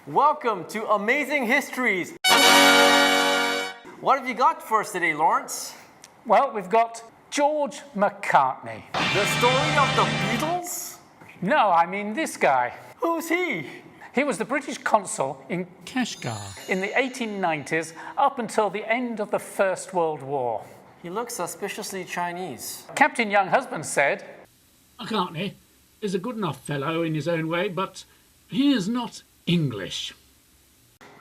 Welcome to Amazing Histories. What have you got for us today, Lawrence? Well, we've got George Macartney. The story of the Beatles? No, I mean this guy. Who's he? He was the British consul in Kashgar in the 1890s up until the end of the First World War. He looks suspiciously Chinese. Captain Younghusband said, Macartney is a good enough fellow in his own way, but he is not English.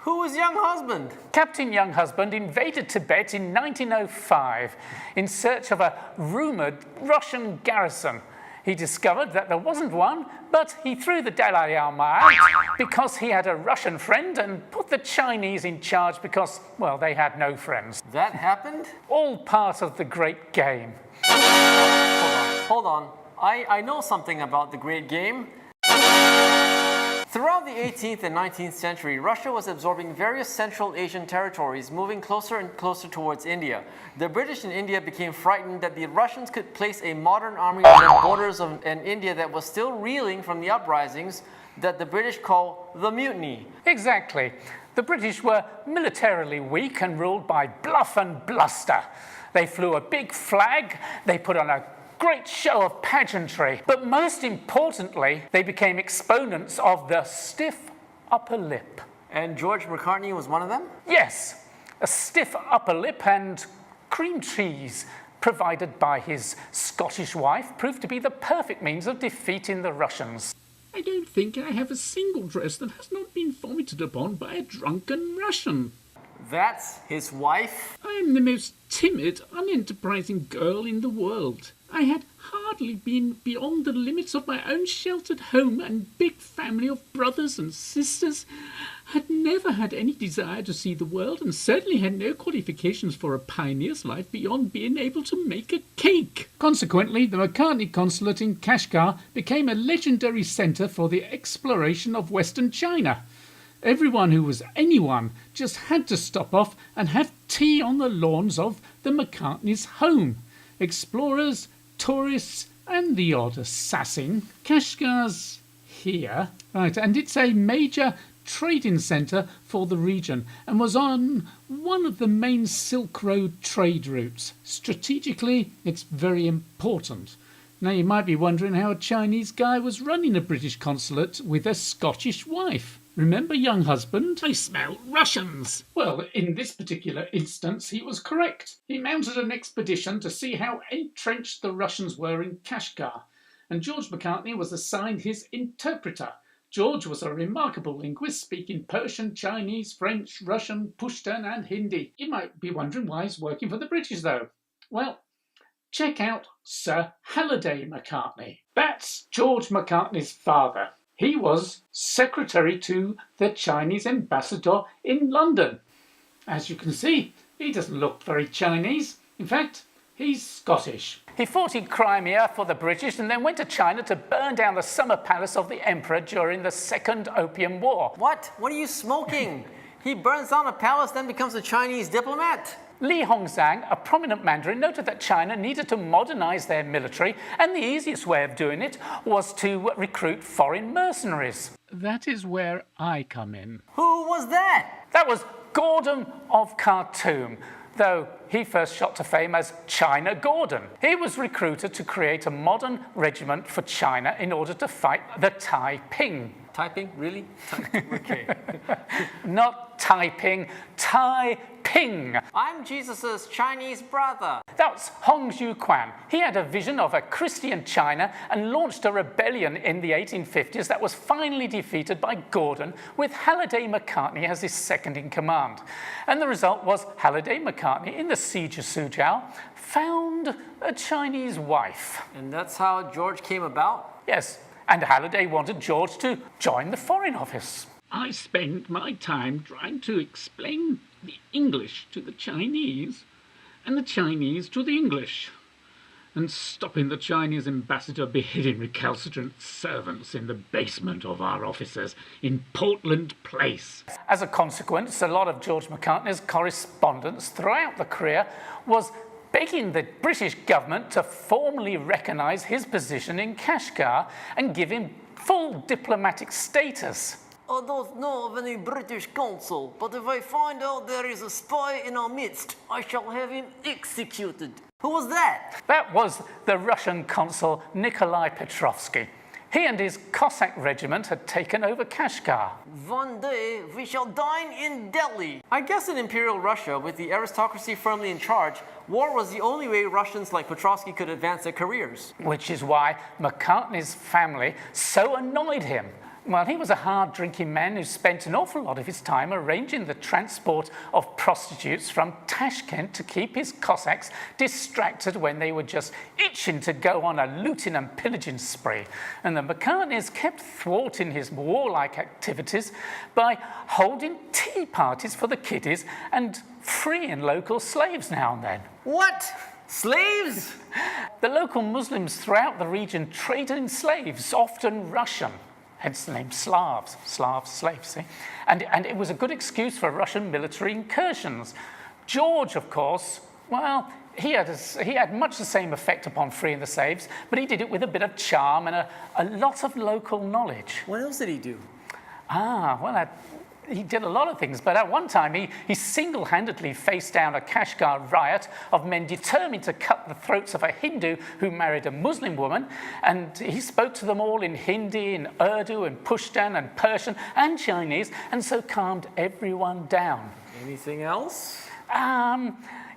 Who was Younghusband? Captain Younghusband invaded Tibet in 1905 in search of a rumoured Russian garrison. He discovered that there wasn't one, but he threw the Dalai Lama out because he had a Russian friend and put the Chinese in charge because, well, they had no friends. That happened? All part of the great game. Hold on. I know something about the great game. Throughout the 18th and 19th century, Russia was absorbing various Central Asian territories, moving closer and closer towards India. The British in India became frightened that the Russians could place a modern army on the borders of an India that was still reeling from the uprisings that the British call the Mutiny. Exactly. The British were militarily weak and ruled by bluff and bluster. They flew a big flag, they put on a great show of pageantry, but most importantly, they became exponents of the stiff upper lip. And George Macartney was one of them? Yes, a stiff upper lip and cream cheese provided by his Scottish wife proved to be the perfect means of defeating the Russians. I don't think I have a single dress that has not been vomited upon by a drunken Russian. That's his wife? I am the most timid, unenterprising girl in the world. I had hardly been beyond the limits of my own sheltered home and big family of brothers and sisters, had never had any desire to see the world, and certainly had no qualifications for a pioneer's life beyond being able to make a cake. Consequently, the Macartney consulate in Kashgar became a legendary centre for the exploration of Western China. Everyone who was anyone just had to stop off and have tea on the lawns of the Macartney's home. Explorers, tourists, and the odd assassin. Kashgar's here, right, and it's a major trading centre for the region and was on one of the main Silk Road trade routes. Strategically, it's very important. Now, you might be wondering how a Chinese guy was running a British consulate with a Scottish wife. Remember Younghusband? I smell Russians. Well, in this particular instance, he was correct. He mounted an expedition to see how entrenched the Russians were in Kashgar, and George Macartney was assigned his interpreter. George was a remarkable linguist, speaking Persian, Chinese, French, Russian, Pushtun, and Hindi. You might be wondering why he's working for the British, though. Well, check out Sir Halliday Macartney. That's George Macartney's father. He was secretary to the Chinese ambassador in London. As you can see, he doesn't look very Chinese. In fact, he's Scottish. He fought in Crimea for the British and then went to China to burn down the summer palace of the emperor during the Second Opium War. What? What are you smoking? He burns down a palace, then becomes a Chinese diplomat. Li Hongzhang, a prominent Mandarin, noted that China needed to modernize their military, and the easiest way of doing it was to recruit foreign mercenaries. That is where I come in. Who was that? That was Gordon of Khartoum, though he first shot to fame as China Gordon. He was recruited to create a modern regiment for China in order to fight the Taiping. Typing? Really? Okay. Not Taiping, Taiping. I'm Jesus' Chinese brother. That's Hong Xiuquan. He had a vision of a Christian China and launched a rebellion in the 1850s that was finally defeated by Gordon, with Halliday Macartney as his second in command. And the result was Halliday Macartney, in the siege of Suzhou, found a Chinese wife. And that's how George came about? Yes, and Halliday wanted George to join the Foreign Office. I spend my time trying to explain the English to the Chinese and the Chinese to the English, and stopping the Chinese ambassador beheading recalcitrant servants in the basement of our offices in Portland Place. As a consequence, a lot of George Macartney's correspondence throughout the career was begging the British government to formally recognise his position in Kashgar and give him full diplomatic status. I don't know of any British consul, but if I find out there is a spy in our midst, I shall have him executed. Who was that? That was the Russian consul Nikolai Petrovsky. He and his Cossack regiment had taken over Kashgar. One day we shall dine in Delhi. I guess in Imperial Russia, with the aristocracy firmly in charge, war was the only way Russians like Petrovsky could advance their careers. Which is why Macartney's family so annoyed him. Well, he was a hard-drinking man who spent an awful lot of his time arranging the transport of prostitutes from Tashkent to keep his Cossacks distracted when they were just itching to go on a looting and pillaging spree. And the Macartneys kept thwarting his warlike activities by holding tea parties for the kiddies and freeing local slaves now and then. What? Slaves? The local Muslims throughout the region traded in slaves, often Russian. Hence the name Slavs, slaves, see? And it was a good excuse for Russian military incursions. George, of course, well, he had much the same effect upon freeing the slaves, but he did it with a bit of charm and a lot of local knowledge. What else did he do? He did a lot of things, but at one time he single-handedly faced down a Kashgar riot of men determined to cut the throats of a Hindu who married a Muslim woman, and he spoke to them all in Hindi, in Urdu, and Pushtan, and Persian, and Chinese, and so calmed everyone down. Anything else?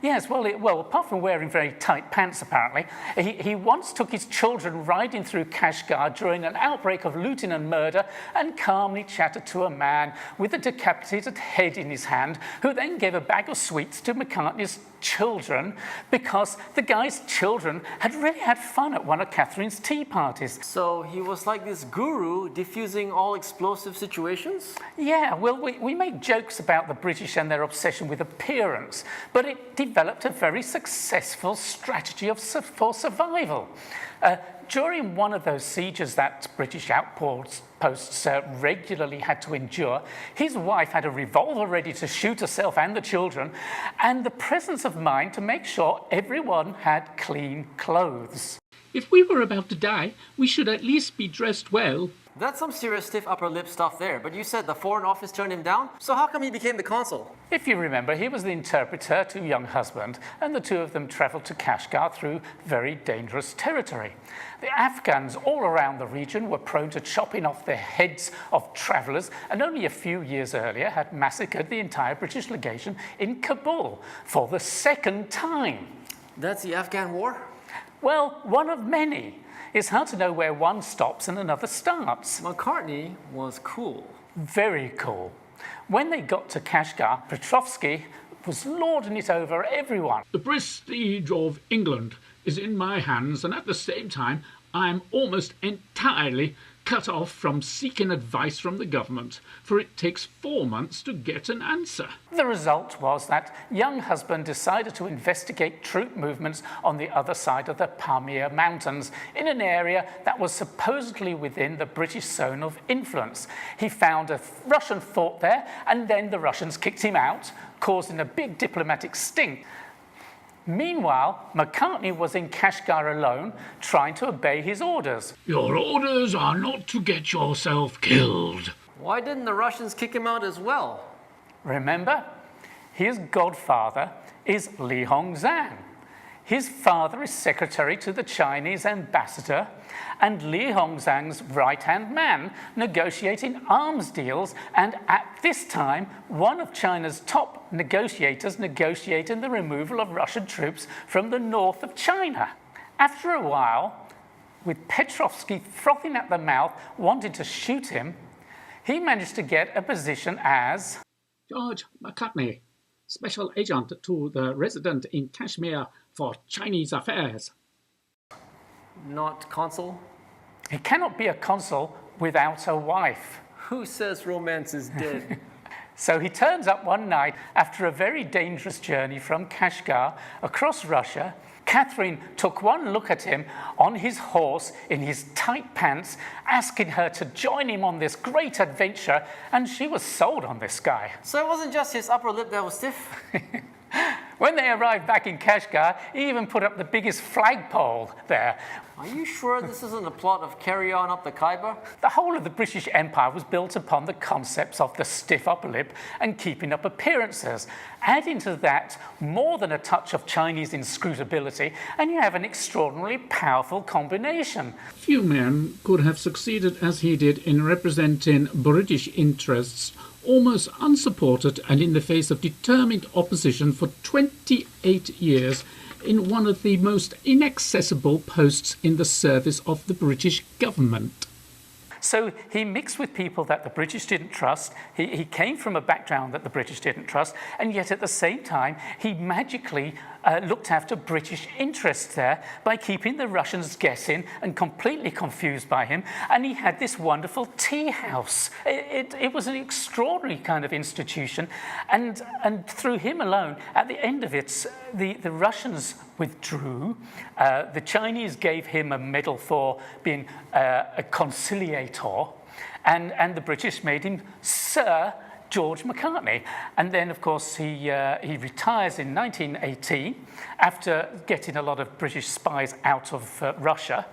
Yes, well, apart from wearing very tight pants, apparently, he once took his children riding through Kashgar during an outbreak of looting and murder and calmly chatted to a man with a decapitated head in his hand, who then gave a bag of sweets to Macartney's children because the guy's children had really had fun at one of Catherine's tea parties. So he was like this guru diffusing all explosive situations? Yeah, well, we make jokes about the British and their obsession with appearance, but it developed a very successful strategy for survival. During one of those sieges that British outposts regularly had to endure, his wife had a revolver ready to shoot herself and the children, and the presence of mind to make sure everyone had clean clothes. If we were about to die, we should at least be dressed well. That's some serious stiff upper lip stuff there, but you said the Foreign Office turned him down? So how come he became the consul? If you remember, he was the interpreter to young husband, and the two of them travelled to Kashgar through very dangerous territory. The Afghans all around the region were prone to chopping off the heads of travellers, and only a few years earlier had massacred the entire British legation in Kabul for the second time. That's the Afghan war? Well, one of many. It's hard to know where one stops and another starts. Macartney was cool. Very cool. When they got to Kashgar, Petrovsky was lording it over everyone. The prestige of England is in my hands, and at the same time, I am almost entirely cut off from seeking advice from the government, for it takes 4 months to get an answer. The result was that young husband decided to investigate troop movements on the other side of the Pamir Mountains in an area that was supposedly within the British zone of influence. He found a Russian fort there, and then the Russians kicked him out, causing a big diplomatic stink. Meanwhile, Macartney was in Kashgar alone, trying to obey his orders. Your orders are not to get yourself killed. Why didn't the Russians kick him out as well? Remember, his godfather is Li Hongzhang. His father is secretary to the Chinese ambassador and Li Hongzhang's right-hand man, negotiating arms deals, and at this time, one of China's top negotiators negotiating the removal of Russian troops from the north of China. After a while, with Petrovsky frothing at the mouth, wanting to shoot him, he managed to get a position as George Macartney, special agent to the resident in Kashmir for Chinese affairs. Not consul? He cannot be a consul without a wife. Who says romance is dead? So he turns up one night after a very dangerous journey from Kashgar across Russia. Catherine took one look at him on his horse in his tight pants, asking her to join him on this great adventure, and she was sold on this guy. So it wasn't just his upper lip that was stiff? When they arrived back in Kashgar, he even put up the biggest flagpole there. Are you sure this isn't a plot of Carry On Up the Khyber? The whole of the British Empire was built upon the concepts of the stiff upper lip and keeping up appearances. Add into that more than a touch of Chinese inscrutability, and you have an extraordinarily powerful combination. Few men could have succeeded as he did in representing British interests almost unsupported and in the face of determined opposition for 28 years in one of the most inaccessible posts in the service of the British government. So he mixed with people that the British didn't trust. He came from a background that the British didn't trust, and yet at the same time, he magically looked after British interests there by keeping the Russians guessing and completely confused by him. And he had this wonderful tea house. It was an extraordinary kind of institution, and through him alone, at the end of it, the Russians withdrew. The Chinese gave him a medal for being a conciliator, and the British made him Sir George Macartney. And then, of course, he retires in 1918 after getting a lot of British spies out of Russia,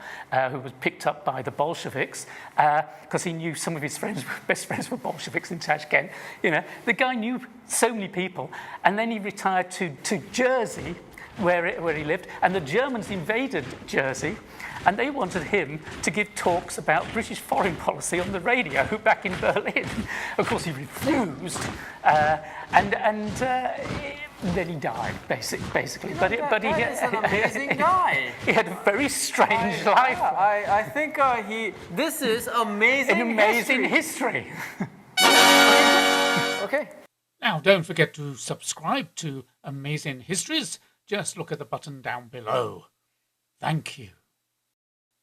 who was picked up by the Bolsheviks, because he knew some of his best friends were Bolsheviks in Tashkent. You know, the guy knew so many people. And then he retired to Jersey, where he lived, and the Germans invaded Jersey, and they wanted him to give talks about British foreign policy on the radio back in Berlin. Of course, he refused, and then he died, basically. But he is an amazing guy. He had a very strange life. I think this is amazing. An amazing history. Okay. Now, don't forget to subscribe to Amazing Histories. Just look at the button down below. Thank you.